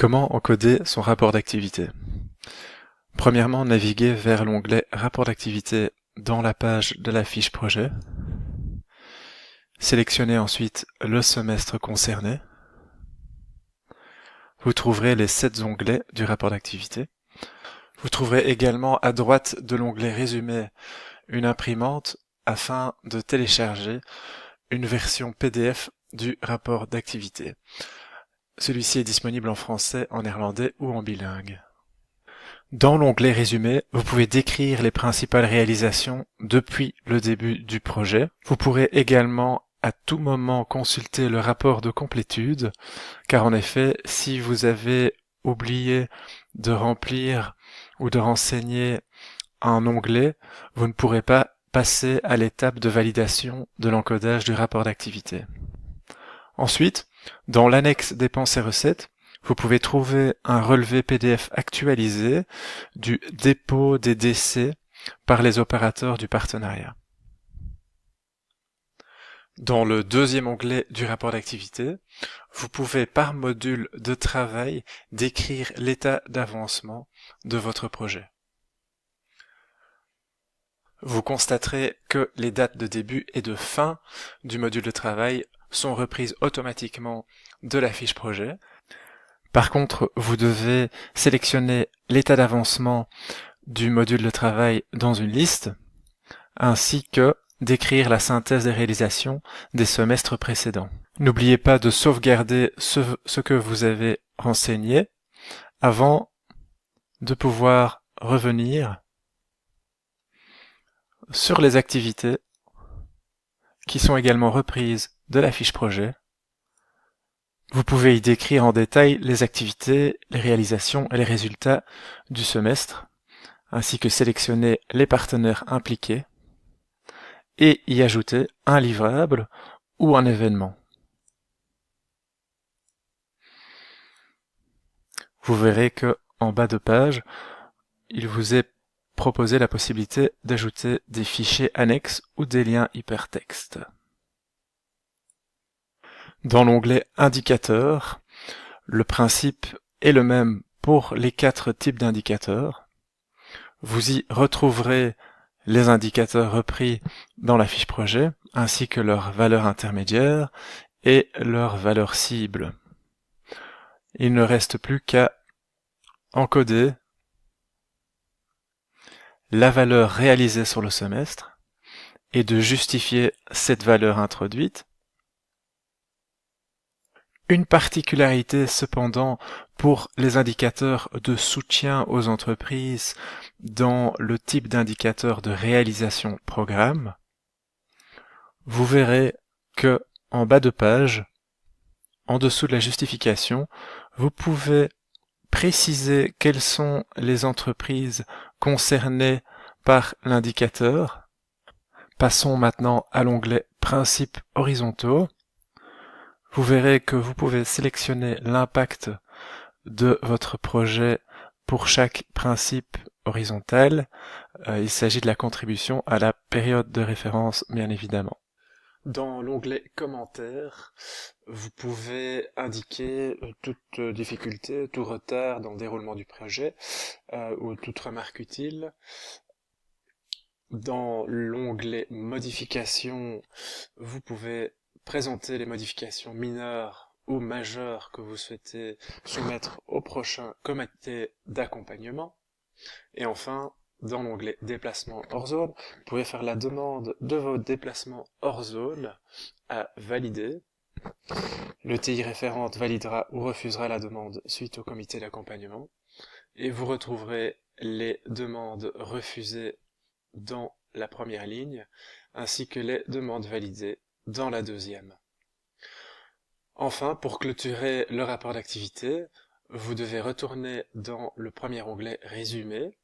Comment encoder son rapport d'activité? Premièrement, naviguez vers l'onglet Rapport d'activité dans la page de la fiche projet. Sélectionnez ensuite le semestre concerné. Vous trouverez les 7 onglets du rapport d'activité. Vous trouverez également à droite de l'onglet Résumé une imprimante afin de télécharger une version PDF du rapport d'activité. Celui-ci est disponible en français, en néerlandais ou en bilingue. Dans l'onglet Résumé, vous pouvez décrire les principales réalisations depuis le début du projet. Vous pourrez également à tout moment consulter le rapport de complétude, car en effet, si vous avez oublié de remplir ou de renseigner un onglet, vous ne pourrez pas passer à l'étape de validation de l'encodage du rapport d'activité. Ensuite, dans l'annexe dépenses et recettes, vous pouvez trouver un relevé PDF actualisé du dépôt des décès par les opérateurs du partenariat. Dans le deuxième onglet du rapport d'activité, vous pouvez par module de travail décrire l'état d'avancement de votre projet. Vous constaterez que les dates de début et de fin du module de travail sont reprises automatiquement de la fiche projet. Par contre, vous devez sélectionner l'état d'avancement du module de travail dans une liste, ainsi que décrire la synthèse des réalisations des semestres précédents. N'oubliez pas de sauvegarder ce que vous avez renseigné avant de pouvoir revenir sur les activités qui sont également reprises de la fiche projet. Vous pouvez y décrire en détail les activités, les réalisations et les résultats du semestre, ainsi que sélectionner les partenaires impliqués et y ajouter un livrable ou un événement. Vous verrez que en bas de page, il vous est proposé la possibilité d'ajouter des fichiers annexes ou des liens hypertextes. Dans l'onglet Indicateurs, le principe est le même pour les 4 types d'indicateurs. Vous y retrouverez les indicateurs repris dans la fiche projet, ainsi que leurs valeurs intermédiaires et leurs valeurs cibles. Il ne reste plus qu'à encoder la valeur réalisée sur le semestre et de justifier cette valeur introduite. Une particularité cependant pour les indicateurs de soutien aux entreprises dans le type d'indicateur de réalisation programme, vous verrez que en bas de page, en dessous de la justification, vous pouvez préciser quelles sont les entreprises concernées par l'indicateur. Passons maintenant à l'onglet Principes horizontaux. Vous verrez que vous pouvez sélectionner l'impact de votre projet pour chaque principe horizontal. Il s'agit de la contribution à la période de référence, bien évidemment. Dans l'onglet Commentaires, vous pouvez indiquer toute difficulté, tout retard dans le déroulement du projet ou toute remarque utile. Dans l'onglet Modifications, vous pouvez présenter les modifications mineures ou majeures que vous souhaitez soumettre au prochain comité d'accompagnement. Et enfin, dans l'onglet Déplacement hors zone, vous pouvez faire la demande de vos déplacements hors zone à valider. Le TI référente validera ou refusera la demande suite au comité d'accompagnement. Et vous retrouverez les demandes refusées dans la première ligne, ainsi que les demandes validées dans la deuxième. Enfin, pour clôturer le rapport d'activité, vous devez retourner dans le premier onglet Résumé.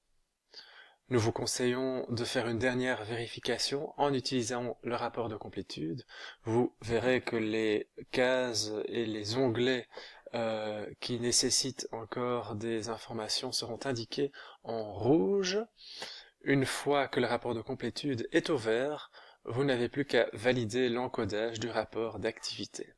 Nous vous conseillons de faire une dernière vérification en utilisant le rapport de complétude. Vous verrez que les cases et les onglets qui nécessitent encore des informations seront indiqués en rouge. Une fois que le rapport de complétude est au vert, vous n'avez plus qu'à valider l'encodage du rapport d'activité.